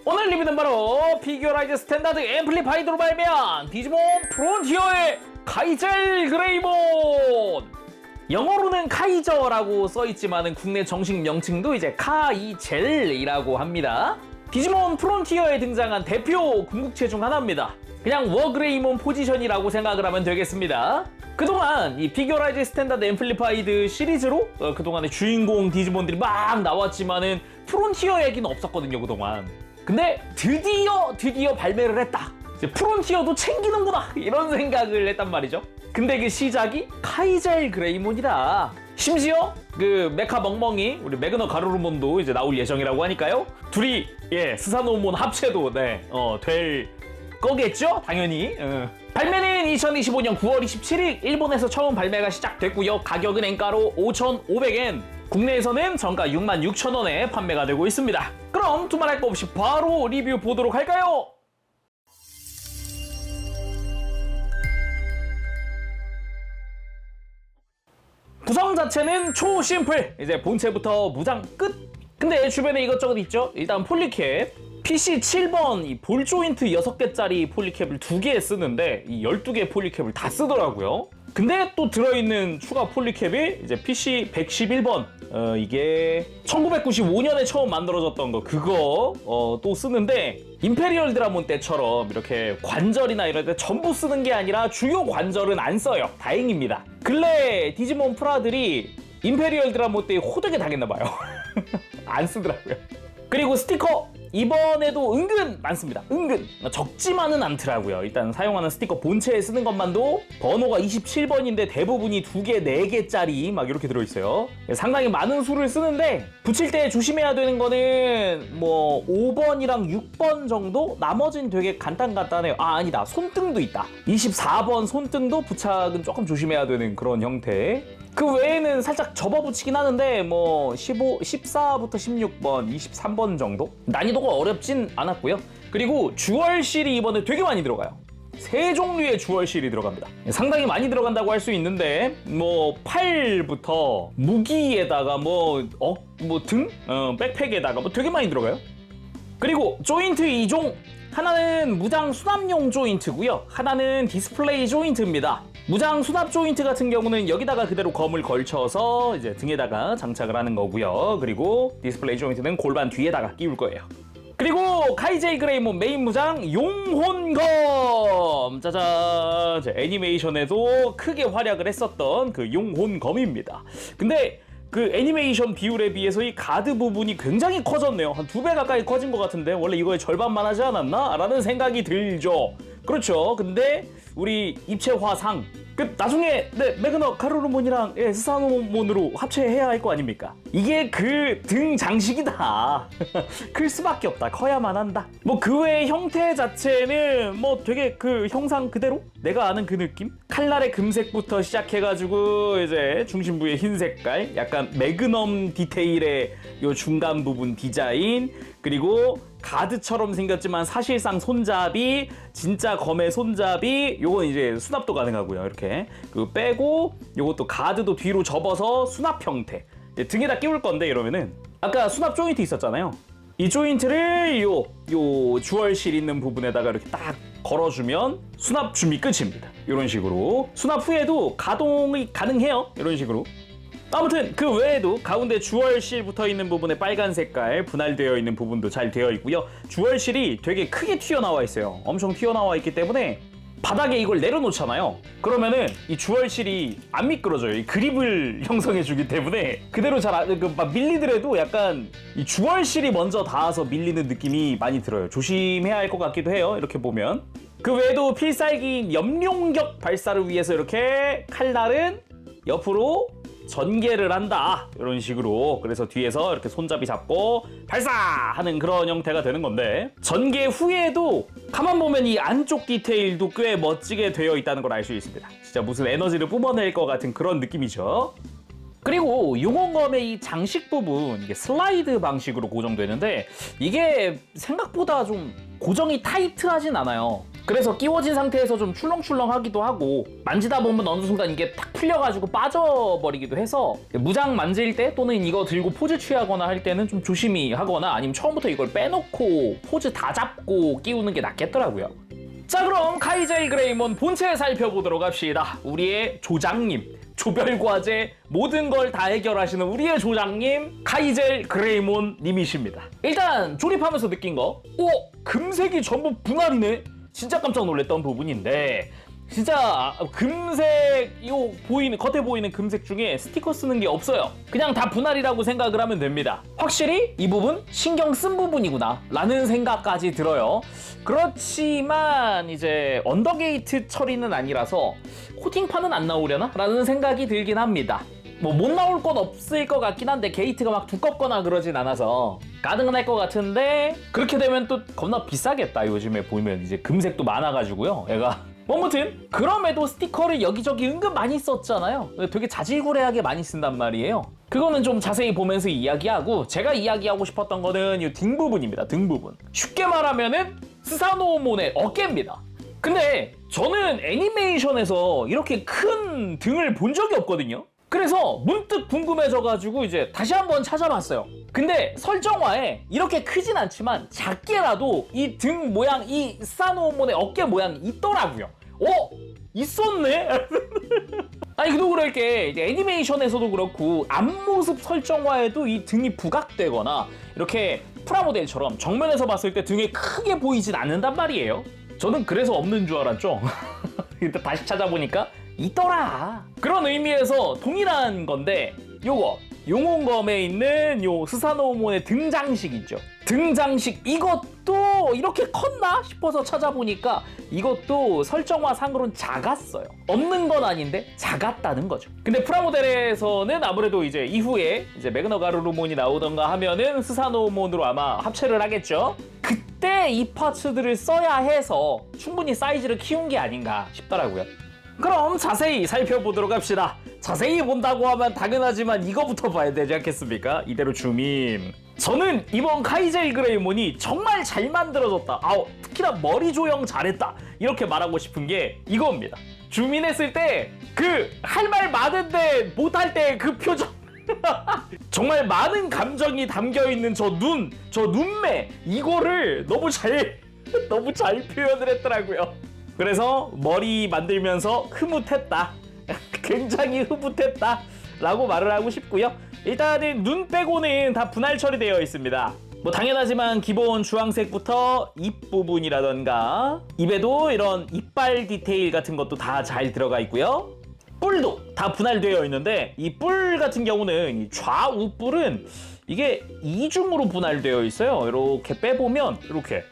오늘 리뷰는 바로 피규어라이즈 스탠다드 앰플리파이드로 발매한 디지몬 프론티어의 카이젤 그레이몬! 영어로는 카이저라고 써있지만 국내 정식 명칭도 이제 카이젤이라고 합니다. 디지몬 프론티어에 등장한 대표 궁극체 중 하나입니다. 그냥 워그레이몬 포지션이라고 생각을 하면 되겠습니다. 그동안 이 피규어라이즈 스탠다드 앰플리파이드 시리즈로 그동안의 주인공 디지몬들이 막 나왔지만은 프론티어 얘기는 없었거든요, 그동안. 근데 드디어 발매를 했다. 이제 프론티어도 챙기는구나, 이런 생각을 했단 말이죠. 근데 그 시작이 카이젤 그레이몬이다. 심지어 그 메카 멍멍이 우리 매그너 가루루몬도 이제 나올 예정이라고 하니까요. 둘이 스사노몬 합체도 될 거겠죠? 당연히. 발매는 2025년 9월 27일 일본에서 처음 발매가 시작됐고요. 가격은 엔가로 5,500엔, 국내에서는 정가 66,000원에 판매가 되고 있습니다. 그럼 두말할 거 없이 바로 리뷰 보도록 할까요? 구성 자체는 초심플, 이제 본체부터 무장 끝. 근데 주변에 이것저것 있죠. 일단 폴리캡, PC 7번 이 볼 조인트 6개짜리 폴리캡을 2개 쓰는데 이 12개 폴리캡을 다 쓰더라고요. 근데 또 들어있는 추가 폴리캡이 이제 PC 111번, 이게 1995년에 처음 만들어졌던 거, 그거 또 쓰는데 임페리얼 드라몬 때처럼 이렇게 관절이나 이런 데 전부 쓰는 게 아니라 주요 관절은 안 써요. 다행입니다. 근래 디지몬 프라들이 임페리얼 드라몬 때 호되게 당했나봐요. 안 쓰더라고요. 그리고 스티커 이번에도 은근 많습니다. 은근 적지만은 않더라고요. 일단 사용하는 스티커 본체에 쓰는 것만도 번호가 27번인데 대부분이 2개, 4개짜리 막 이렇게 들어있어요. 상당히 많은 수를 쓰는데 붙일 때 조심해야 되는 거는 뭐 5번이랑 6번 정도? 나머진 되게 간단해요. 아니다, 손등도 있다. 24번 손등도 부착은 조금 조심해야 되는 그런 형태. 그 외에는 살짝 접어붙이긴 하는데 뭐 14부터 16번, 23번 정도? 난이도가 어렵진 않았고요. 그리고 주얼실이 이번에 되게 많이 들어가요. 3종류의 주얼실이 들어갑니다. 상당히 많이 들어간다고 할 수 있는데 뭐 팔부터 무기에다가 등? 백팩에다가 뭐 되게 많이 들어가요. 그리고 조인트 2종, 하나는 무장 수납용 조인트고요. 하나는 디스플레이 조인트입니다. 무장 수납 조인트 같은 경우는 여기다가 그대로 검을 걸쳐서 이제 등에다가 장착을 하는 거고요. 그리고 디스플레이 조인트는 골반 뒤에다가 끼울 거예요. 그리고 카이젤 그레이몬 메인 무장 용혼검! 짜잔! 애니메이션에도 크게 활약을 했었던 그 용혼검입니다. 근데 그 애니메이션 비율에 비해서 이 가드 부분이 굉장히 커졌네요. 한 2배 가까이 커진 것 같은데 원래 이거의 절반만 하지 않았나? 라는 생각이 들죠. 그렇죠. 근데 우리 입체화상 나중에 매그너 가루루몬이랑 스사노몬으로 합체해야 할 거 아닙니까? 이게 그 등 장식이다. 클 수밖에 없다. 커야만 한다. 뭐 그 외의 형태 자체는 뭐 되게 그 형상 그대로 내가 아는 그 느낌? 칼날의 금색부터 시작해가지고 이제 중심부의 흰 색깔, 약간 매그넘 디테일의 요 중간 부분 디자인, 그리고 가드처럼 생겼지만 사실상 손잡이, 진짜 검의 손잡이, 요건 이제 수납도 가능하고요. 이렇게 그 빼고 요것도 가드도 뒤로 접어서 수납 형태. 등에다 끼울 건데 이러면은 아까 수납 조인트 있었잖아요. 이 조인트를 요 주얼실 있는 부분에다가 이렇게 딱 걸어주면 수납 준비 끝입니다. 이런 식으로 수납 후에도 가동이 가능해요. 이런 식으로. 아무튼 그 외에도 가운데 주얼실 붙어있는 부분에 빨간 색깔 분할되어 있는 부분도 잘 되어 있고요. 주얼실이 되게 크게 튀어나와 있어요. 엄청 튀어나와 있기 때문에 바닥에 이걸 내려놓잖아요. 그러면은 이 주얼실이 안 미끄러져요. 이 그립을 형성해주기 때문에 그대로 막 밀리더라도 약간 이 주얼실이 먼저 닿아서 밀리는 느낌이 많이 들어요. 조심해야 할 것 같기도 해요. 이렇게 보면. 그 외에도 필살기인 염룡격 발사를 위해서 이렇게 칼날은 옆으로 전개를 한다, 이런 식으로. 그래서 뒤에서 이렇게 손잡이 잡고 발사하는 그런 형태가 되는 건데, 전개 후에도 가만 보면 이 안쪽 디테일도 꽤 멋지게 되어 있다는 걸 알 수 있습니다. 진짜 무슨 에너지를 뿜어낼 것 같은 그런 느낌이죠. 그리고 용혼검의 이 장식 부분, 이게 슬라이드 방식으로 고정되는데 이게 생각보다 좀 고정이 타이트하진 않아요. 그래서 끼워진 상태에서 좀 출렁출렁하기도 하고 만지다 보면 어느 순간 이게 탁 풀려가지고 빠져버리기도 해서 무장 만질 때 또는 이거 들고 포즈 취하거나 할 때는 좀 조심히 하거나 아니면 처음부터 이걸 빼놓고 포즈 다 잡고 끼우는 게 낫겠더라고요. 자, 그럼 카이젤 그레이몬 본체 살펴보도록 합시다. 우리의 조장님, 조별과제 모든 걸 다 해결하시는 우리의 조장님 카이젤 그레이몬 님이십니다. 일단 조립하면서 느낀 거, 금색이 전부 분할이네. 진짜 깜짝 놀랐던 부분인데, 진짜 금색 겉에 보이는 금색 중에 스티커 쓰는 게 없어요. 그냥 다 분할이라고 생각을 하면 됩니다. 확실히 이 부분 신경 쓴 부분이구나 라는 생각까지 들어요. 그렇지만 이제 언더게이트 처리는 아니라서 코팅판은 안 나오려나? 라는 생각이 들긴 합니다. 뭐 못 나올 건 없을 것 같긴 한데 게이트가 막 두껍거나 그러진 않아서 가능할 것 같은데, 그렇게 되면 또 겁나 비싸겠다. 요즘에 보면 이제 금색도 많아가지고요 얘가. 아무튼 그럼에도 스티커를 여기저기 은근 많이 썼잖아요. 되게 자질구레하게 많이 쓴단 말이에요. 그거는 좀 자세히 보면서 이야기하고, 제가 이야기하고 싶었던 거는 이 등 부분입니다. 등 부분. 쉽게 말하면은 스사노오몬의 어깨입니다. 근데 저는 애니메이션에서 이렇게 큰 등을 본 적이 없거든요. 그래서 문득 궁금해져가지고 이제 다시 한번 찾아봤어요. 근데 설정화에 이렇게 크진 않지만 작게라도 이 등 모양, 이 스사노오몬의 어깨 모양이 있더라고요. 있었네? 아니, 그도 그럴 게 애니메이션에서도 그렇고 앞모습 설정화에도 이 등이 부각되거나 이렇게 프라모델처럼 정면에서 봤을 때 등이 크게 보이진 않는단 말이에요. 저는 그래서 없는 줄 알았죠. 근데 다시 찾아보니까 있더라. 그런 의미에서 동일한 건데, 요거 용혼검에 있는 요 스사노오몬의 등장식 있죠. 등장식, 이것도 이렇게 컸나 싶어서 찾아보니까 이것도 설정화상으로는 작았어요. 없는 건 아닌데 작았다는 거죠. 근데 프라모델에서는 아무래도 이제 이후에 이제 매그너가루루몬이 나오던가 하면은 스사노오몬으로 아마 합체를 하겠죠. 그때 이 파츠들을 써야 해서 충분히 사이즈를 키운 게 아닌가 싶더라고요. 그럼 자세히 살펴보도록 합시다. 자세히 본다고 하면 당연하지만 이거부터 봐야 되지 않겠습니까? 이대로 줌인. 저는 이번 카이젤 그레이몬이 정말 잘 만들어졌다. 특히나 머리 조형 잘했다. 이렇게 말하고 싶은 게 이겁니다. 줌인했을 때 그 할 말 많은데 못할 때 그 표정. 정말 많은 감정이 담겨있는 저 눈매. 이거를 너무 잘 표현을 했더라고요. 그래서 머리 만들면서 흐뭇했다. 굉장히 흐뭇했다 라고 말을 하고 싶고요. 일단은 눈 빼고는 다 분할 처리되어 있습니다. 뭐 당연하지만 기본 주황색부터 입 부분이라던가 입에도 이런 이빨 디테일 같은 것도 다 잘 들어가 있고요. 뿔도 다 분할되어 있는데, 이 뿔 같은 경우는 이 좌우 뿔은 이게 이중으로 분할되어 있어요. 이렇게 빼보면 이렇게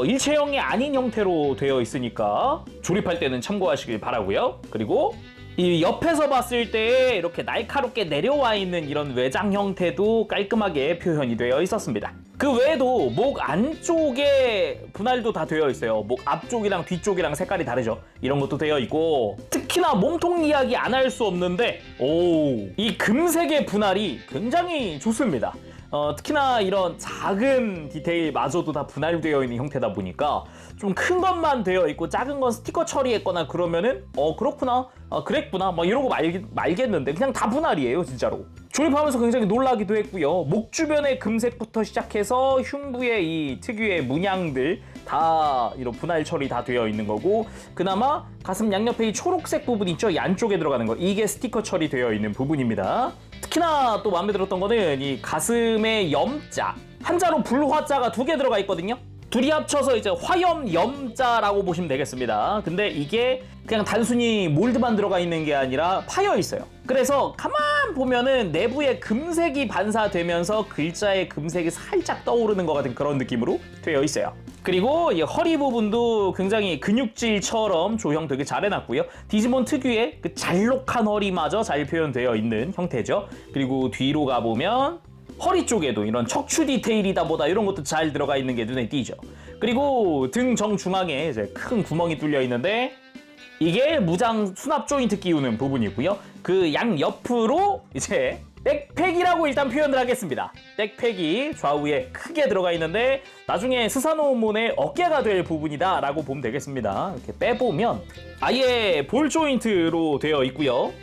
일체형이 아닌 형태로 되어 있으니까 조립할 때는 참고하시길 바라고요. 그리고 이 옆에서 봤을 때 이렇게 날카롭게 내려와 있는 이런 외장 형태도 깔끔하게 표현이 되어 있었습니다. 그 외에도 목 안쪽에 분할도 다 되어 있어요. 목 앞쪽이랑 뒤쪽이랑 색깔이 다르죠. 이런 것도 되어 있고, 특히나 몸통 이야기 안 할 수 없는데 이 금색의 분할이 굉장히 좋습니다. 특히나 이런 작은 디테일마저도 다 분할되어 있는 형태다 보니까 좀 큰 것만 되어 있고 작은 건 스티커 처리했거나 그러면은 그렇구나, 그랬구나 막 이러고 말겠는데 그냥 다 분할이에요 진짜로. 조립하면서 굉장히 놀라기도 했고요. 목 주변의 금색부터 시작해서 흉부의 이 특유의 문양들 다 이런 분할 처리 다 되어 있는 거고, 그나마 가슴 양옆에 이 초록색 부분 있죠? 이 안쪽에 들어가는 거, 이게 스티커 처리되어 있는 부분입니다. 특히나 또 마음에 들었던 거는 이 가슴의 염자, 한자로 불화자가 2개 들어가 있거든요. 둘이 합쳐서 이제 화염 염자라고 보시면 되겠습니다. 근데 이게 그냥 단순히 몰드만 들어가 있는 게 아니라 파여 있어요. 그래서 가만 보면은 내부에 금색이 반사되면서 글자의 금색이 살짝 떠오르는 것 같은 그런 느낌으로 되어 있어요. 그리고 이 허리 부분도 굉장히 근육질처럼 조형 되게 잘 해놨고요. 디지몬 특유의 그 잘록한 허리마저 잘 표현되어 있는 형태죠. 그리고 뒤로 가보면 허리 쪽에도 이런 척추 디테일이다 보다 이런 것도 잘 들어가 있는 게 눈에 띄죠. 그리고 등 정중앙에 이제 큰 구멍이 뚫려 있는데, 이게 무장 수납 조인트 끼우는 부분이고요. 그 양 옆으로 이제 백팩이라고 일단 표현을 하겠습니다. 백팩이 좌우에 크게 들어가 있는데 나중에 스사노오몬의 어깨가 될 부분이다 라고 보면 되겠습니다. 이렇게 빼보면 아예 볼 조인트로 되어 있고요.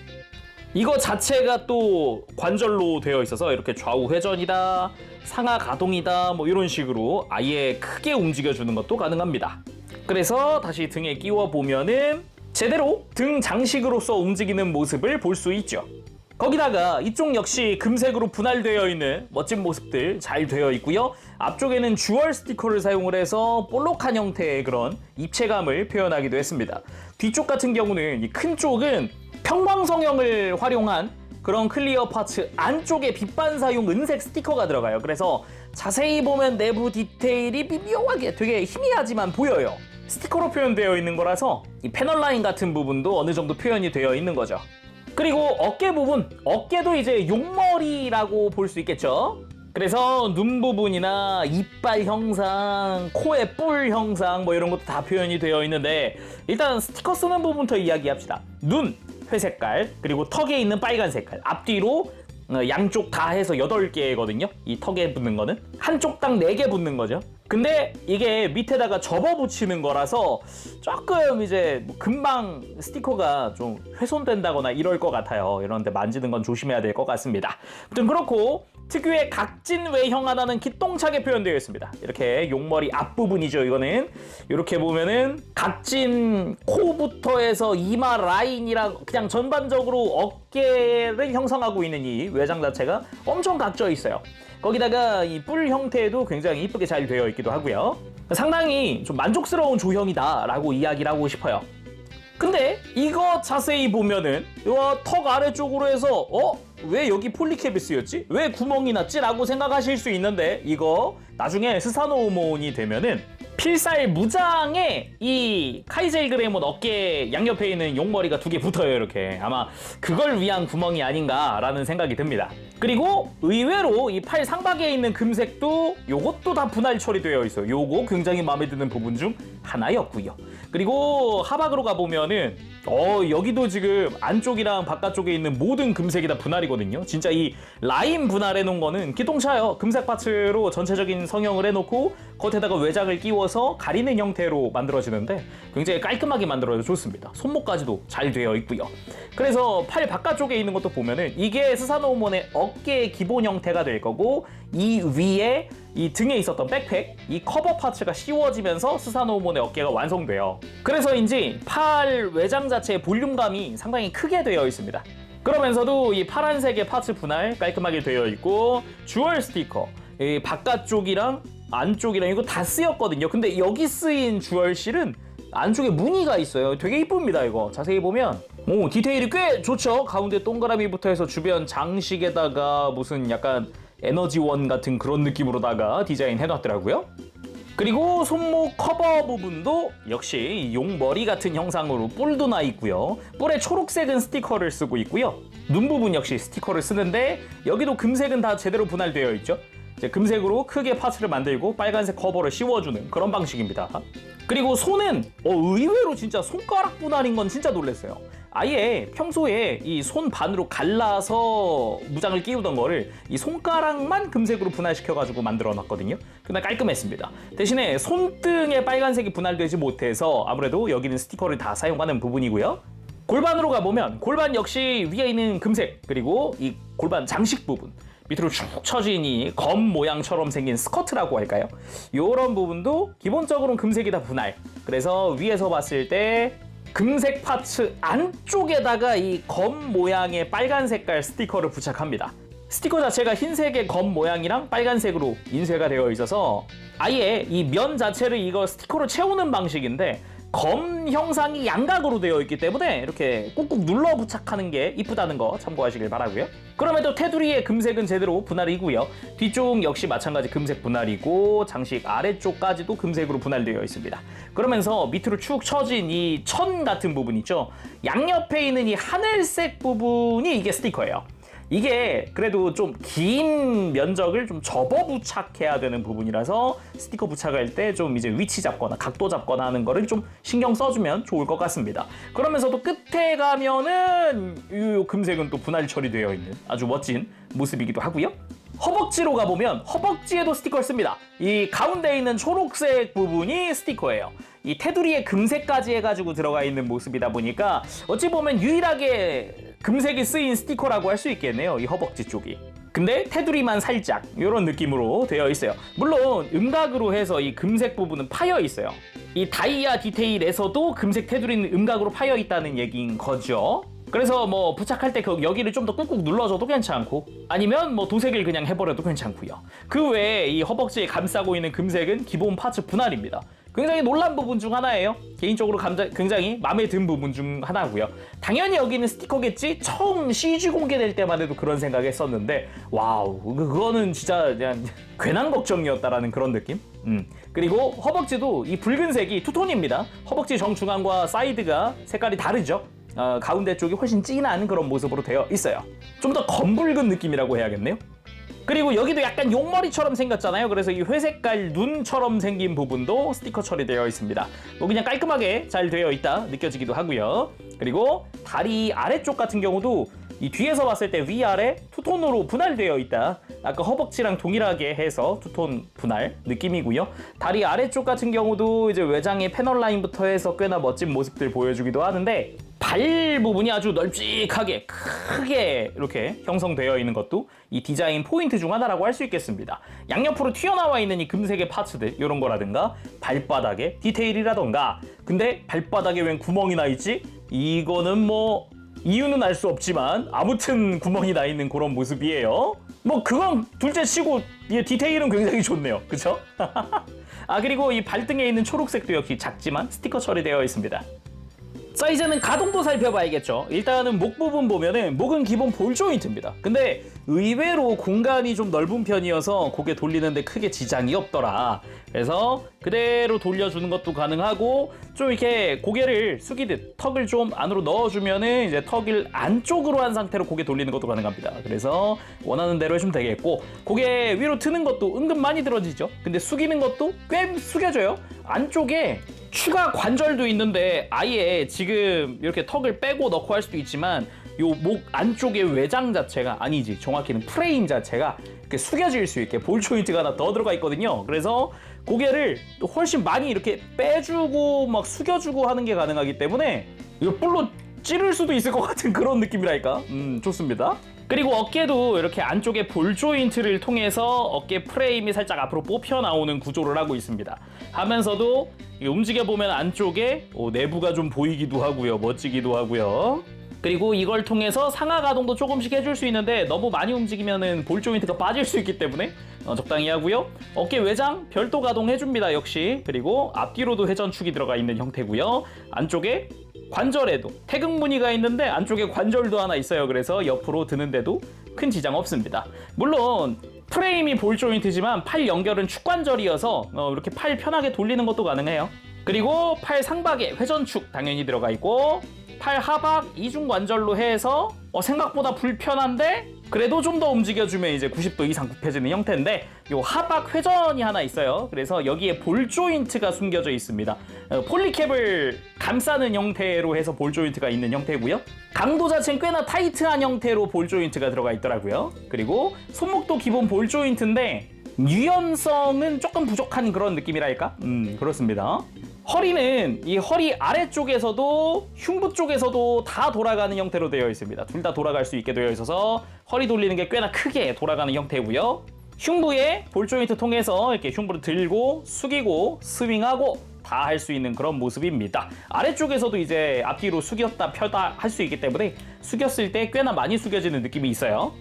이거 자체가 또 관절로 되어 있어서 이렇게 좌우 회전이다, 상하 가동이다 뭐 이런 식으로 아예 크게 움직여주는 것도 가능합니다. 그래서 다시 등에 끼워 보면은 제대로 등 장식으로서 움직이는 모습을 볼 수 있죠. 거기다가 이쪽 역시 금색으로 분할되어 있는 멋진 모습들 잘 되어 있고요. 앞쪽에는 주얼 스티커를 사용을 해서 볼록한 형태의 그런 입체감을 표현하기도 했습니다. 뒤쪽 같은 경우는 이 큰 쪽은 평광성형을 활용한 그런 클리어 파츠 안쪽에 빛반사용 은색 스티커가 들어가요. 그래서 자세히 보면 내부 디테일이 미묘하게 되게 희미하지만 보여요. 스티커로 표현되어 있는 거라서 이 패널 라인 같은 부분도 어느 정도 표현이 되어 있는 거죠. 그리고 어깨 부분, 어깨도 이제 용머리라고 볼 수 있겠죠. 그래서 눈 부분이나 이빨 형상, 코의 뿔 형상 뭐 이런 것도 다 표현이 되어 있는데 일단 스티커 쓰는 부분부터 이야기합시다. 눈, 회색깔, 그리고 턱에 있는 빨간 색깔, 앞뒤로 양쪽 다 해서 8개거든요. 이 턱에 붙는 거는 한쪽당 4개 붙는 거죠. 근데 이게 밑에다가 접어 붙이는 거라서 조금 이제 뭐 금방 스티커가 좀 훼손된다거나 이럴 것 같아요. 이런데 만지는 건 조심해야 될 것 같습니다. 아무튼 그렇고 특유의 각진 외형 하나는 기똥차게 표현되어 있습니다. 이렇게 용머리 앞부분이죠. 이거는 이렇게 보면은 각진 코부터 해서 이마 라인이랑 그냥 전반적으로 어깨를 형성하고 있는 이 외장 자체가 엄청 각져 있어요. 거기다가 이 뿔 형태도 굉장히 이쁘게 잘 되어 있기도 하고요. 상당히 좀 만족스러운 조형이다 라고 이야기를 하고 싶어요. 근데 이거 자세히 보면은 턱 아래쪽으로 해서 왜 여기 폴리캡이 쓰였지? 왜 구멍이 났지? 라고 생각하실 수 있는데 이거 나중에 스사노오몬이 되면은 필살 무장에 이 카이젤 그레이몬 어깨 양옆에 있는 용머리가 2개 붙어요. 이렇게 아마 그걸 위한 구멍이 아닌가라는 생각이 듭니다. 그리고 의외로 이 팔 상박에 있는 금색도 요것도 다 분할 처리되어 있어요. 요거 굉장히 마음에 드는 부분 중 하나였고요. 그리고 하박으로 가보면은 여기도 지금 안쪽이랑 바깥쪽에 있는 모든 금색이 다 분할이거든요. 진짜 이 라인 분할해 놓은 거는 기똥차요. 금색 파츠로 전체적인 성형을 해놓고 겉에다가 외장을 끼워서 가리는 형태로 만들어지는데 굉장히 깔끔하게 만들어져 좋습니다. 손목까지도 잘 되어 있고요. 그래서 팔 바깥쪽에 있는 것도 보면은 이게 스사노오몬의 어깨의 기본 형태가 될 거고 이 위에 이 등에 있었던 백팩, 이 커버 파츠가 씌워지면서 스사노오몬의 어깨가 완성돼요. 그래서인지 팔 외장 자체의 볼륨감이 상당히 크게 되어 있습니다. 그러면서도 이 파란색의 파츠 분할 깔끔하게 되어 있고 주얼 스티커, 이 바깥쪽이랑 안쪽이랑 이거 다 쓰였거든요. 근데 여기 쓰인 주얼 실은 안쪽에 무늬가 있어요. 되게 이쁩니다. 이거 자세히 보면 디테일이 꽤 좋죠. 가운데 동그라미부터 해서 주변 장식에다가 무슨 약간 에너지원 같은 그런 느낌으로다가 디자인 해놨더라고요. 그리고 손목 커버 부분도 역시 용머리 같은 형상으로 뿔도 나 있고요. 뿔에 초록색은 스티커를 쓰고 있고요. 눈 부분 역시 스티커를 쓰는데 여기도 금색은 다 제대로 분할되어 있죠. 이제 금색으로 크게 파츠를 만들고 빨간색 커버를 씌워주는 그런 방식입니다. 그리고 손은 의외로 진짜 손가락 분할인 건 진짜 놀랐어요. 아예 평소에 이 손 반으로 갈라서 무장을 끼우던 거를 이 손가락만 금색으로 분할시켜가지고 만들어 놨거든요. 근데 깔끔했습니다. 대신에 손등에 빨간색이 분할되지 못해서 아무래도 여기는 스티커를 다 사용하는 부분이고요. 골반으로 가보면 골반 역시 위에 있는 금색, 그리고 이 골반 장식 부분 밑으로 쭉 처진 이 검 모양처럼 생긴 스커트라고 할까요? 이런 부분도 기본적으로는 금색이 다 분할. 그래서 위에서 봤을 때 금색 파츠 안쪽에다가 이 검 모양의 빨간 색깔 스티커를 부착합니다. 스티커 자체가 흰색의 검 모양이랑 빨간색으로 인쇄가 되어 있어서 아예 이 면 자체를 이거 스티커로 채우는 방식인데 검 형상이 양각으로 되어 있기 때문에 이렇게 꾹꾹 눌러 부착하는 게 이쁘다는 거 참고하시길 바라고요. 그럼에도 테두리의 금색은 제대로 분할이고요. 뒤쪽 역시 마찬가지 금색 분할이고 장식 아래쪽까지도 금색으로 분할되어 있습니다. 그러면서 밑으로 축 처진 이 천 같은 부분 있죠. 양옆에 있는 이 하늘색 부분이 이게 스티커예요. 이게 그래도 좀 긴 면적을 좀 접어 부착해야 되는 부분이라서 스티커 부착할 때 좀 이제 위치 잡거나 각도 잡거나 하는 거를 좀 신경 써주면 좋을 것 같습니다. 그러면서도 끝에 가면은 이 금색은 또 분할 처리되어 있는 아주 멋진 모습이기도 하고요. 허벅지로 가보면 허벅지에도 스티커를 씁니다. 이 가운데 있는 초록색 부분이 스티커예요. 이 테두리에 금색까지 해가지고 들어가 있는 모습이다 보니까 어찌 보면 유일하게 금색이 쓰인 스티커라고 할 수 있겠네요. 이 허벅지 쪽이. 근데 테두리만 살짝 이런 느낌으로 되어 있어요. 물론 음각으로 해서 이 금색 부분은 파여 있어요. 이 다이아 디테일에서도 금색 테두리는 음각으로 파여 있다는 얘기인 거죠. 그래서 뭐 부착할 때 여기를 좀 더 꾹꾹 눌러줘도 괜찮고 아니면 뭐 도색을 그냥 해버려도 괜찮고요. 그 외에 이 허벅지에 감싸고 있는 금색은 기본 파츠 분할입니다. 굉장히 놀란 부분 중 하나예요. 개인적으로 굉장히 마음에 든 부분 중 하나고요. 당연히 여기는 스티커겠지? 처음 CG 공개될 때만 해도 그런 생각했었는데 와우, 그거는 진짜 그냥 괜한 걱정이었다라는 그런 느낌? 그리고 허벅지도 이 붉은색이 투톤입니다. 허벅지 정중앙과 사이드가 색깔이 다르죠? 가운데 쪽이 훨씬 진한 그런 모습으로 되어 있어요. 좀 더 검붉은 느낌이라고 해야겠네요. 그리고 여기도 약간 용머리처럼 생겼잖아요. 그래서 이 회색깔 눈처럼 생긴 부분도 스티커 처리되어 있습니다. 뭐 그냥 깔끔하게 잘 되어 있다 느껴지기도 하고요. 그리고 다리 아래쪽 같은 경우도 이 뒤에서 봤을 때 위아래 투톤으로 분할되어 있다. 아까 허벅지랑 동일하게 해서 투톤 분할 느낌이고요. 다리 아래쪽 같은 경우도 이제 외장의 패널 라인부터 해서 꽤나 멋진 모습들 보여주기도 하는데 발 부분이 아주 널찍하게 크게 이렇게 형성되어 있는 것도 이 디자인 포인트 중 하나라고 할 수 있겠습니다. 양옆으로 튀어나와 있는 이 금색의 파츠들 이런 거라든가 발바닥에 디테일이라던가 근데 발바닥에 웬 구멍이 나 있지? 이거는 뭐 이유는 알 수 없지만 아무튼 구멍이 나 있는 그런 모습이에요. 뭐 그건 둘째 치고 이 디테일은 굉장히 좋네요. 그쵸? 그리고 이 발등에 있는 초록색도 역시 작지만 스티커 처리되어 있습니다. 자, 이제는 가동도 살펴봐야겠죠. 일단은 목 부분 보면은 목은 기본 볼 조인트입니다. 근데 의외로 공간이 좀 넓은 편이어서 고개 돌리는데 크게 지장이 없더라. 그래서 그대로 돌려주는 것도 가능하고 좀 이렇게 고개를 숙이듯 턱을 좀 안으로 넣어주면은 이제 턱을 안쪽으로 한 상태로 고개 돌리는 것도 가능합니다. 그래서 원하는 대로 해주면 되겠고 고개 위로 트는 것도 은근 많이 들어지죠. 근데 숙이는 것도 꽤 숙여져요. 안쪽에 추가 관절도 있는데 아예 지금 이렇게 턱을 빼고 넣고 할 수도 있지만 요 목 안쪽의 외장 자체가 아니지 정확히는 프레임 자체가 이렇게 숙여질 수 있게 볼 조인트가 하나 더 들어가 있거든요. 그래서 고개를 또 훨씬 많이 이렇게 빼주고 막 숙여주고 하는 게 가능하기 때문에 이거 뿔로 찌를 수도 있을 것 같은 그런 느낌이랄까? 좋습니다. 그리고 어깨도 이렇게 안쪽에 볼 조인트를 통해서 어깨 프레임이 살짝 앞으로 뽑혀 나오는 구조를 하고 있습니다. 하면서도 움직여보면 안쪽에 내부가 좀 보이기도 하고요. 멋지기도 하고요. 그리고 이걸 통해서 상하 가동도 조금씩 해줄 수 있는데 너무 많이 움직이면은 볼 조인트가 빠질 수 있기 때문에 적당히 하고요. 어깨 외장 별도 가동해줍니다. 역시. 그리고 앞뒤로도 회전축이 들어가 있는 형태고요. 안쪽에 관절에도 태극 무늬가 있는데 안쪽에 관절도 하나 있어요. 그래서 옆으로 드는데도 큰 지장 없습니다. 물론 프레임이 볼 조인트지만 팔 연결은 축관절이어서 이렇게 팔 편하게 돌리는 것도 가능해요. 그리고 팔 상박에 회전축 당연히 들어가 있고 팔 하박 이중 관절로 해서 생각보다 불편한데 그래도 좀 더 움직여주면 이제 90도 이상 굽혀지는 형태인데 요 하박 회전이 하나 있어요. 그래서 여기에 볼 조인트가 숨겨져 있습니다. 폴리캡을 감싸는 형태로 해서 볼 조인트가 있는 형태고요. 강도 자체는 꽤나 타이트한 형태로 볼 조인트가 들어가 있더라고요. 그리고 손목도 기본 볼 조인트인데 유연성은 조금 부족한 그런 느낌이랄까? 그렇습니다. 허리는 이 허리 아래쪽에서도 흉부 쪽에서도 다 돌아가는 형태로 되어 있습니다. 둘 다 돌아갈 수 있게 되어 있어서 허리 돌리는 게 꽤나 크게 돌아가는 형태고요. 흉부에 볼 조인트 통해서 이렇게 흉부를 들고 숙이고 스윙하고 다 할 수 있는 그런 모습입니다. 아래쪽에서도 이제 앞뒤로 숙였다 펴다 할 수 있기 때문에 숙였을 때 꽤나 많이 숙여지는 느낌이 있어요.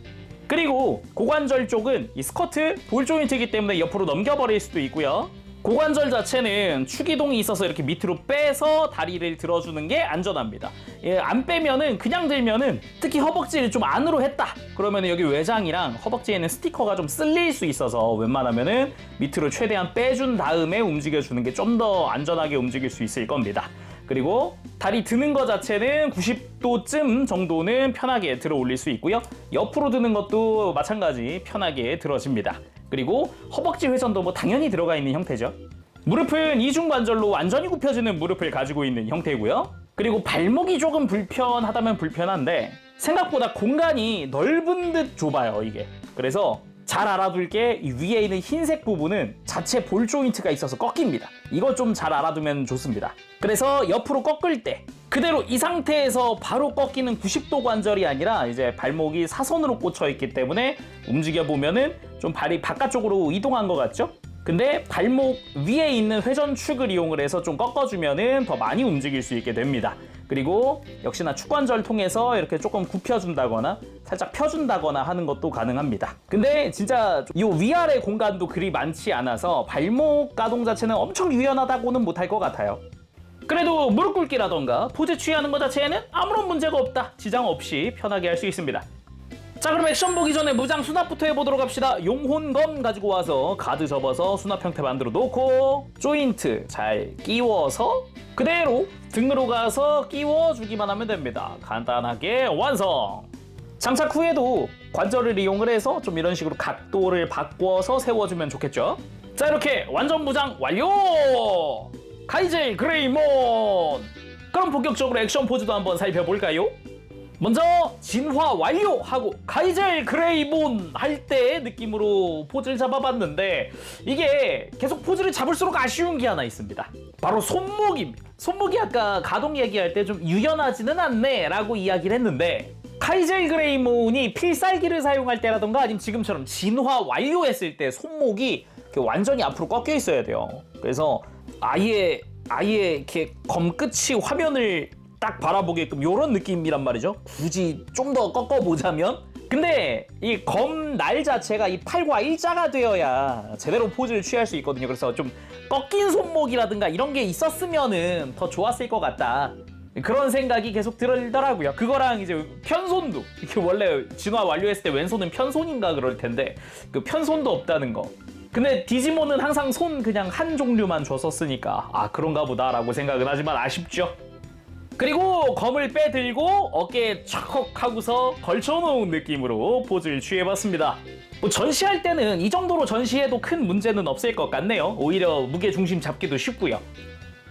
그리고 고관절 쪽은 이 스커트 볼 조인트이기 때문에 옆으로 넘겨버릴 수도 있고요. 고관절 자체는 축이동이 있어서 이렇게 밑으로 빼서 다리를 들어주는 게 안전합니다. 안 빼면은 그냥 들면은 특히 허벅지를 좀 안으로 했다 그러면은 여기 외장이랑 허벅지에는 스티커가 좀 쓸릴 수 있어서 웬만하면은 밑으로 최대한 빼준 다음에 움직여주는 게 좀 더 안전하게 움직일 수 있을 겁니다. 그리고 다리 드는 거 자체는 60도쯤 정도는 편하게 들어 올릴 수 있고요. 옆으로 드는 것도 마찬가지 편하게 들어집니다. 그리고 허벅지 회전도 뭐 당연히 들어가 있는 형태죠. 무릎은 이중관절로 완전히 굽혀지는 무릎을 가지고 있는 형태고요. 그리고 발목이 조금 불편하다면 불편한데 생각보다 공간이 넓은 듯 좁아요, 이게. 그래서 잘 알아둘 게 이 위에 있는 흰색 부분은 자체 볼 조인트가 있어서 꺾입니다. 이거 좀 잘 알아두면 좋습니다. 그래서 옆으로 꺾을 때 그대로 이 상태에서 바로 꺾이는 90도 관절이 아니라 이제 발목이 사선으로 꽂혀 있기 때문에 움직여 보면은 좀 발이 바깥쪽으로 이동한 것 같죠? 근데 발목 위에 있는 회전축을 이용을 해서 좀 꺾어주면은 더 많이 움직일 수 있게 됩니다. 그리고 역시나 축관절 통해서 이렇게 조금 굽혀준다거나 살짝 펴준다거나 하는 것도 가능합니다. 근데 진짜 이 위아래 공간도 그리 많지 않아서 발목 가동 자체는 엄청 유연하다고는 못할 것 같아요. 그래도 무릎 꿇기라던가 포즈 취하는 것 자체에는 아무런 문제가 없다. 지장 없이 편하게 할 수 있습니다. 자, 그럼 액션 보기 전에 무장 수납부터 해보도록 합시다. 용혼검 가지고 와서 가드 접어서 수납 형태 만들어 놓고 조인트 잘 끼워서 그대로 등으로 가서 끼워주기만 하면 됩니다. 간단하게 완성! 장착 후에도 관절을 이용을 해서 좀 이런 식으로 각도를 바꿔서 세워주면 좋겠죠? 자, 이렇게 완전 무장 완료! 카이젤 그레이몬! 그럼 본격적으로 액션 포즈도 한번 살펴볼까요? 먼저 진화 완료하고 카이젤 그레이몬 할 때 느낌으로 포즈를 잡아봤는데 이게 계속 포즈를 잡을수록 아쉬운 게 하나 있습니다. 바로 손목입니다. 손목이 아까 가동 얘기할 때 좀 유연하지는 않네 라고 이야기를 했는데 카이젤 그레이몬이 필살기를 사용할 때라던가 아니면 지금처럼 진화 완료했을 때 손목이 완전히 앞으로 꺾여 있어야 돼요. 그래서 아예 이렇게 검끝이 화면을 딱 바라보게끔 이런 느낌이란 말이죠. 굳이 좀 더 꺾어보자면 근데 이 검 날 자체가 이 팔과 일자가 되어야 제대로 포즈를 취할 수 있거든요. 그래서 좀 꺾인 손목이라든가 이런 게 있었으면은 더 좋았을 것 같다. 그런 생각이 계속 들더라고요. 그거랑 이제 편손도 이렇게 원래 진화 완료했을 때 왼손은 편손인가 그럴 텐데 그 편손도 없다는 거. 근데 디지몬은 항상 손 그냥 한 종류만 줬었으니까 아 그런가 보다라고 생각은 하지만 아쉽죠. 그리고 검을 빼들고 어깨에 촥 하고서 걸쳐놓은 느낌으로 포즈를 취해봤습니다. 뭐 전시할 때는 이 정도로 전시해도 큰 문제는 없을 것 같네요. 오히려 무게중심 잡기도 쉽고요.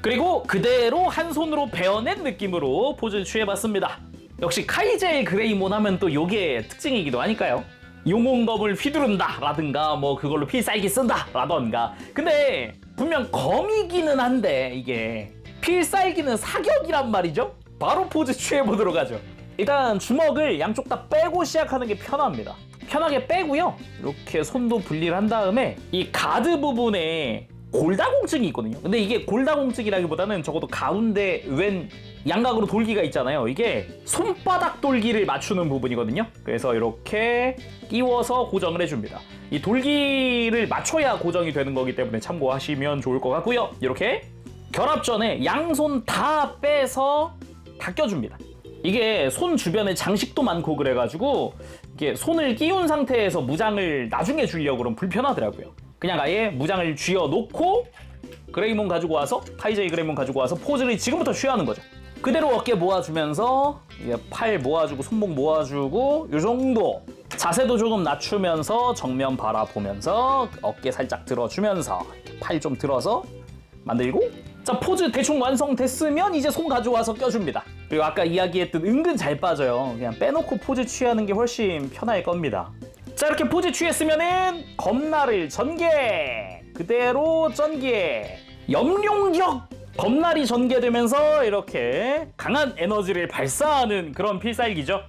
그리고 그대로 한 손으로 베어낸 느낌으로 포즈를 취해봤습니다. 역시 카이젤 그레이몬 하면 또 요게 특징이기도 하니까요. 용혼검을 휘두른다 라든가 뭐 그걸로 필살기 쓴다 라던가 근데 분명 검이기는 한데 이게 필살기는 사격이란 말이죠? 바로 포즈 취해보도록 하죠. 일단 주먹을 양쪽 다 빼고 시작하는 게 편합니다. 편하게 빼고요. 이렇게 손도 분리를 한 다음에 이 가드 부분에 골다공증이 있거든요. 근데 이게 골다공증이라기보다는 적어도 가운데 왼 양각으로 돌기가 있잖아요. 이게 손바닥 돌기를 맞추는 부분이거든요. 그래서 이렇게 끼워서 고정을 해줍니다. 이 돌기를 맞춰야 고정이 되는 거기 때문에 참고하시면 좋을 것 같고요. 이렇게 결합 전에 양손 다 빼서 다 껴줍니다. 이게 손 주변에 장식도 많고 그래가지고 이게 손을 끼운 상태에서 무장을 나중에 주려고 그러면 불편하더라고요. 그냥 아예 무장을 쥐어놓고 그레이몬 가지고 와서 카이젤 그레이몬 가지고 와서 포즈를 지금부터 취하는 거죠. 그대로 어깨 모아주면서 팔 모아주고 손목 모아주고 이 정도 자세도 조금 낮추면서 정면 바라보면서 어깨 살짝 들어주면서 팔 좀 들어서 만들고 자 포즈 대충 완성됐으면 이제 손 가져와서 껴줍니다. 그리고 아까 이야기했던 은근 잘 빠져요. 그냥 빼놓고 포즈 취하는 게 훨씬 편할 겁니다. 자 이렇게 포즈 취했으면은 검날을 전개 그대로 전개 염룡격 검날이 전개되면서 이렇게 강한 에너지를 발사하는 그런 필살기죠.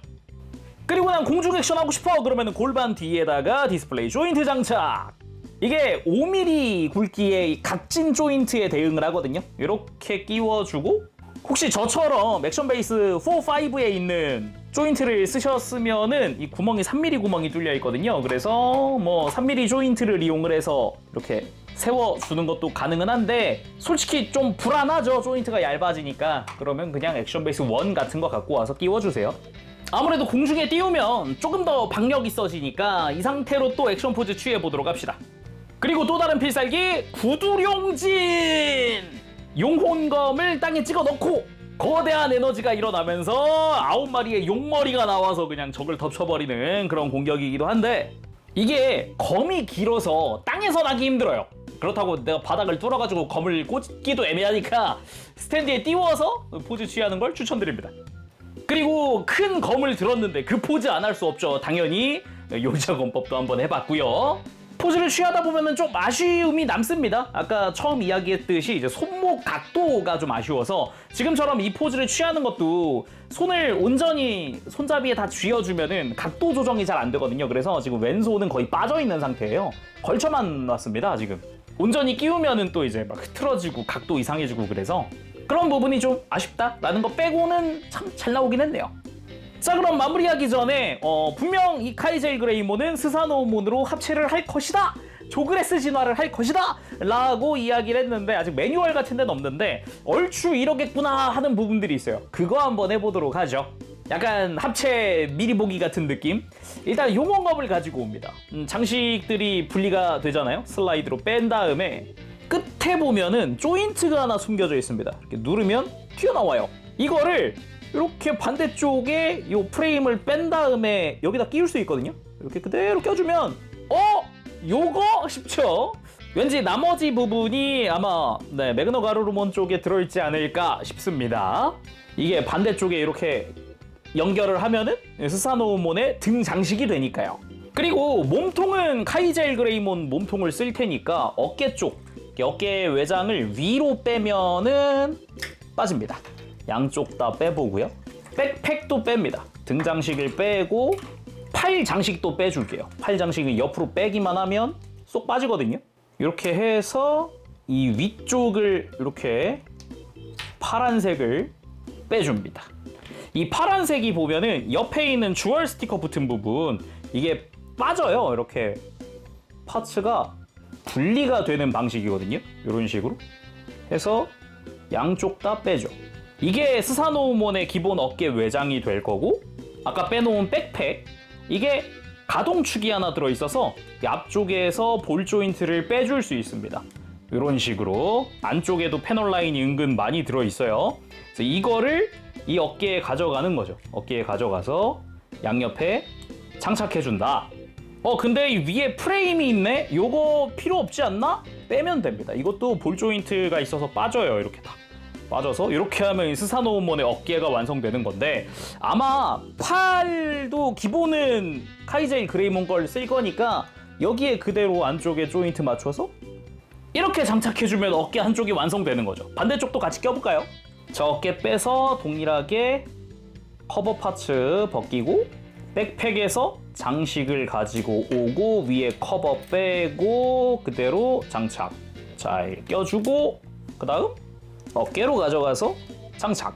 그리고 난 공중 액션 하고 싶어 그러면 골반 뒤에다가 디스플레이 조인트 장착. 이게 5mm 굵기의 각진 조인트에 대응을 하거든요. 이렇게 끼워주고 혹시 저처럼 액션 베이스 4, 5에 있는 조인트를 쓰셨으면은 이 구멍이 3mm 구멍이 뚫려 있거든요. 그래서 뭐 3mm 조인트를 이용을 해서 이렇게 세워주는 것도 가능은 한데 솔직히 좀 불안하죠. 조인트가 얇아지니까. 그러면 그냥 액션 베이스 1 같은 거 갖고 와서 끼워주세요. 아무래도 공중에 띄우면 조금 더 박력 있어지니까 이 상태로 또 액션 포즈 취해보도록 합시다. 그리고 또 다른 필살기 구두룡진! 용혼검을 땅에 찍어 넣고 거대한 에너지가 일어나면서 9마리의 용머리가 나와서 그냥 적을 덮쳐버리는 그런 공격이기도 한데, 이게 검이 길어서 땅에서 나기 힘들어요. 그렇다고 내가 바닥을 뚫어가지고 검을 꽂기도 애매하니까 스탠드에 띄워서 포즈 취하는 걸 추천드립니다. 그리고 큰 검을 들었는데 그 포즈 안 할 수 없죠. 당연히 용자검법도 한번 해봤고요. 포즈를 취하다 보면은 좀 아쉬움이 남습니다. 아까 처음 이야기했듯이 이제 손목 각도가 좀 아쉬워서, 지금처럼 이 포즈를 취하는 것도 손을 온전히 손잡이에 다 쥐어주면은 각도 조정이 잘 안 되거든요. 그래서 지금 왼손은 거의 빠져 있는 상태예요. 걸쳐만 놨습니다. 지금 온전히 끼우면은 또 이제 막 흐트러지고 각도 이상해지고, 그래서 그런 부분이 좀 아쉽다라는 거 빼고는 참 잘 나오긴 했네요. 자, 그럼 마무리하기 전에 분명 이 카이젤 그레이몬은 스사노오몬으로 합체를 할 것이다, 조그레스 진화를 할 것이다 라고 이야기를 했는데, 아직 매뉴얼 같은 데는 없는데 얼추 이러겠구나 하는 부분들이 있어요. 그거 한번 해보도록 하죠. 약간 합체 미리 보기 같은 느낌. 일단 용원검을 가지고 옵니다. 장식들이 분리가 되잖아요. 슬라이드로 뺀 다음에 끝에 보면은 조인트가 하나 숨겨져 있습니다. 이렇게 누르면 튀어나와요. 이거를 이렇게 반대쪽에 이 프레임을 뺀 다음에 여기다 끼울 수 있거든요. 이렇게 그대로 껴주면 요거 싶죠? 왠지 나머지 부분이 아마 매그너 가루루몬 쪽에 들어있지 않을까 싶습니다. 이게 반대쪽에 이렇게 연결을 하면은 스사노오몬의 등 장식이 되니까요. 그리고 몸통은 카이젤 그레이몬 몸통을 쓸 테니까 어깨 쪽, 어깨 외장을 위로 빼면은 빠집니다. 양쪽 다 빼보고요. 백팩도 뺍니다. 등 장식을 빼고 팔 장식도 빼줄게요. 팔 장식을 옆으로 빼기만 하면 쏙 빠지거든요. 이렇게 해서 이 위쪽을 이렇게 파란색을 빼줍니다. 이 파란색이 보면은 옆에 있는 주얼 스티커 붙은 부분, 이게 빠져요. 이렇게 파츠가 분리가 되는 방식이거든요. 이런 식으로 해서 양쪽 다 빼죠. 이게 스사노오몬의 기본 어깨 외장이 될 거고, 아까 빼놓은 백팩, 이게 가동축이 하나 들어있어서 앞쪽에서 볼 조인트를 빼줄 수 있습니다. 이런 식으로 안쪽에도 패널 라인이 은근 많이 들어있어요. 그래서 이거를 이 어깨에 가져가는 거죠. 어깨에 가져가서 양옆에 장착해준다. 근데 이 위에 프레임이 있네? 요거 필요 없지 않나? 빼면 됩니다. 이것도 볼 조인트가 있어서 빠져요. 이렇게 다 빠져서 이렇게 하면 스사노오몬의 어깨가 완성되는 건데, 아마 팔도 기본은 카이젤 그레이몬 걸 쓸 거니까 여기에 그대로 안쪽에 조인트 맞춰서 이렇게 장착해주면 어깨 한쪽이 완성되는 거죠. 반대쪽도 같이 껴볼까요? 자, 어깨 빼서 동일하게 커버 파츠 벗기고 백팩에서 장식을 가지고 오고 위에 커버 빼고 그대로 장착 잘 껴주고, 그 다음 어깨로 가져가서 장착.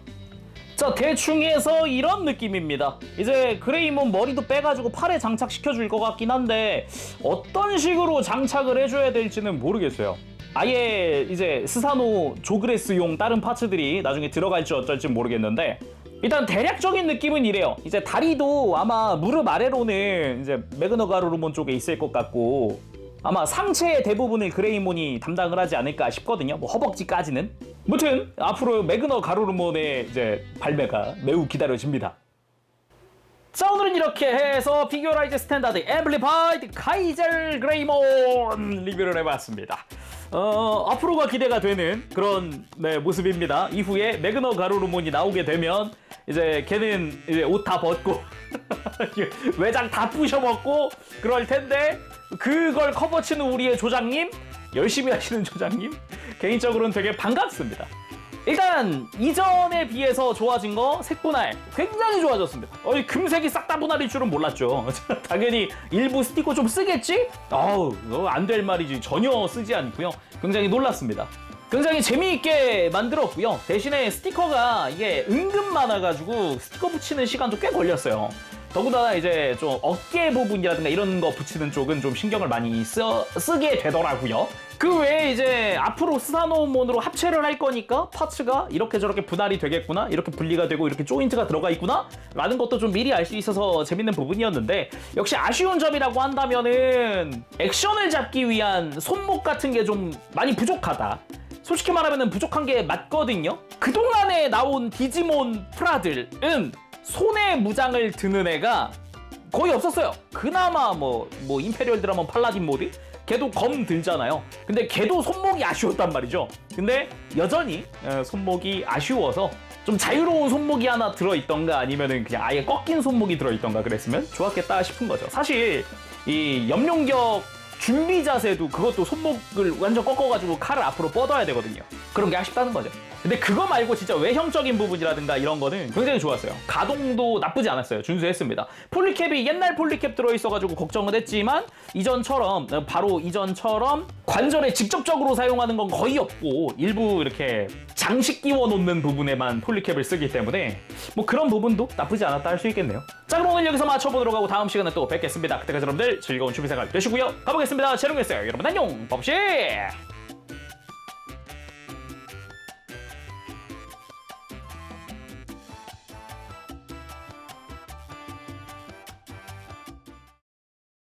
자, 대충 해서 이런 느낌입니다. 이제 그레이몬 머리도 빼가지고 팔에 장착시켜줄 것 같긴 한데 어떤 식으로 장착을 해줘야 될지는 모르겠어요. 아예 이제 스사노 조그레스용 다른 파츠들이 나중에 들어갈지 어쩔지 모르겠는데, 일단 대략적인 느낌은 이래요. 이제 다리도 아마 무릎 아래로는 이제 매그너 가루루몬 쪽에 있을 것 같고, 아마 상체의 대부분을 그레이몬이 담당을 하지 않을까 싶거든요. 뭐 허벅지까지는. 무튼 앞으로 매그너 가루루몬의 이제 발매가 매우 기다려집니다. 자, 오늘은 이렇게 해서 피규어라이즈 스탠다드 앰플리파이드 카이젤 그레이몬 리뷰를 해봤습니다. 앞으로가 기대가 되는 그런 모습입니다. 이후에 매그너 가루루몬이 나오게 되면 이제 걔는 이제 옷 다 벗고 외장 다 부셔먹고 그럴 텐데, 그걸 커버치는 우리의 조장님, 열심히 하시는 조장님, 개인적으로는 되게 반갑습니다. 일단 이전에 비해서 좋아진 거 색분할 굉장히 좋아졌습니다. 금색이 싹 다 분할일 줄은 몰랐죠. 당연히 일부 스티커 좀 쓰겠지? 안 될 말이지. 전혀 쓰지 않고요. 굉장히 놀랐습니다. 굉장히 재미있게 만들었고요. 대신에 스티커가 이게 은근 많아가지고 스티커 붙이는 시간도 꽤 걸렸어요. 더군다나 이제 좀 어깨 부분이라든가 이런 거 붙이는 쪽은 좀 신경을 많이 쓰게 되더라고요. 그 외에 이제 앞으로 스사노오몬으로 합체를 할 거니까 파츠가 이렇게 저렇게 분할이 되겠구나, 이렇게 분리가 되고 이렇게 조인트가 들어가 있구나 라는 것도 좀 미리 알 수 있어서 재밌는 부분이었는데, 역시 아쉬운 점이라고 한다면은 액션을 잡기 위한 손목 같은 게 좀 많이 부족하다. 솔직히 말하면 부족한 게 맞거든요. 그동안에 나온 디지몬 프라들은 손에 무장을 드는 애가 거의 없었어요. 그나마 뭐 임페리얼 드라몬 팔라딘 모드? 걔도 검 들잖아요. 근데 걔도 손목이 아쉬웠단 말이죠. 근데 여전히 손목이 아쉬워서 좀 자유로운 손목이 하나 들어있던가 아니면은 그냥 아예 꺾인 손목이 들어있던가 그랬으면 좋았겠다 싶은 거죠. 사실 이 염룡격 준비 자세도 그것도 손목을 완전 꺾어가지고 칼을 앞으로 뻗어야 되거든요. 그런 게 아쉽다는 거죠. 근데 그거 말고 진짜 외형적인 부분이라든가 이런 거는 굉장히 좋았어요. 가동도 나쁘지 않았어요. 준수했습니다. 폴리캡이 옛날 폴리캡 들어있어가지고 걱정은 했지만 바로 이전처럼 관절에 직접적으로 사용하는 건 거의 없고 일부 이렇게 장식 끼워 놓는 부분에만 폴리캡을 쓰기 때문에 뭐 그런 부분도 나쁘지 않았다 할 수 있겠네요. 자, 그럼 오늘 여기서 맞춰보도록 하고 다음 시간에 또 뵙겠습니다. 그때까지 여러분들 즐거운 취미생활 되시고요. 가보겠습니다. 재롱했어요. 여러분 안녕. 범씨.